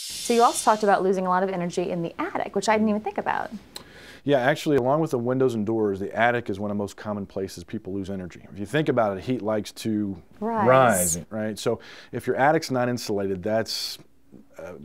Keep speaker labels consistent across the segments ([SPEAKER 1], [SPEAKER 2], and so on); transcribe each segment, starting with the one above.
[SPEAKER 1] So you also talked about losing a lot of energy in the attic, which I didn't even think about.
[SPEAKER 2] Yeah, actually, along with the windows and doors, the attic is one of the most common places people lose energy. If you think about it, heat likes to rise, right? So if your attic's not insulated, that's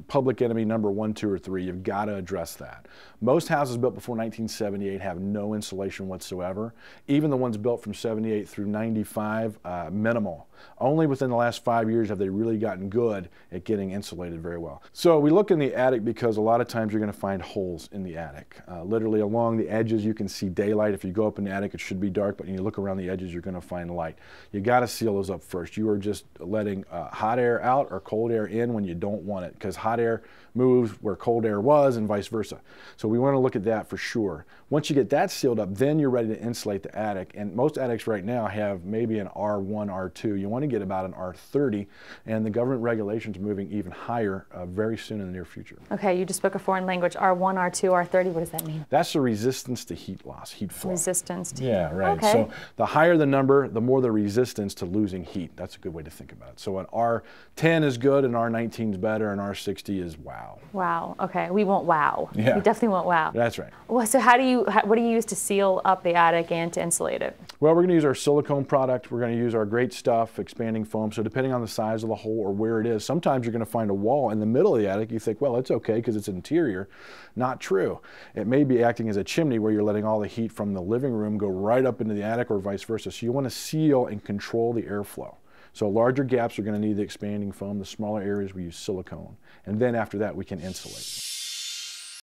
[SPEAKER 2] public enemy number 1, 2, or 3. You've got to address that. Most houses built before 1978 have no insulation whatsoever. Even the ones built from 78 through 95, minimal. Only within the last 5 years have they really gotten good at getting insulated very well. So we look in the attic because a lot of times you're going to find holes in the attic. Literally along the edges you can see daylight. If you go up in the attic it should be dark, but when you look around the edges you're going to find light. You got to seal those up first. You are just letting hot air out or cold air in when you don't want it, because hot air moves where cold air was and vice versa. So we want to look at that for sure. Once you get that sealed up, then you're ready to insulate the attic. And most attics right now have maybe an R1, R2. You want to get about an R30, and the government regulations are moving even higher very soon in the near future.
[SPEAKER 1] Okay, you just spoke a foreign language. R1, R2, R30, what does that mean?
[SPEAKER 2] That's the resistance to heat loss, heat flow.
[SPEAKER 1] Resistance to
[SPEAKER 2] Yeah, right.
[SPEAKER 1] Okay.
[SPEAKER 2] So the higher the number, the more the resistance to losing heat. That's a good way to think about it. So an R10 is good, an R19 is better, and R60 is wow.
[SPEAKER 1] Wow. Okay, we want wow.
[SPEAKER 2] Yeah.
[SPEAKER 1] We definitely want wow.
[SPEAKER 2] That's right.
[SPEAKER 1] Well, so what do you use to seal up the attic and to insulate it?
[SPEAKER 2] Well, we're going to use our silicone product. We're going to use our great stuff, expanding foam. So depending on the size of the hole or where it is, sometimes you're going to find a wall in the middle of the attic. You think, well, it's okay because it's interior. Not true. It may be acting as a chimney where you're letting all the heat from the living room go right up into the attic or vice versa. So you want to seal and control the airflow. So larger gaps are going to need the expanding foam. The smaller areas we use silicone. And then after that we can insulate.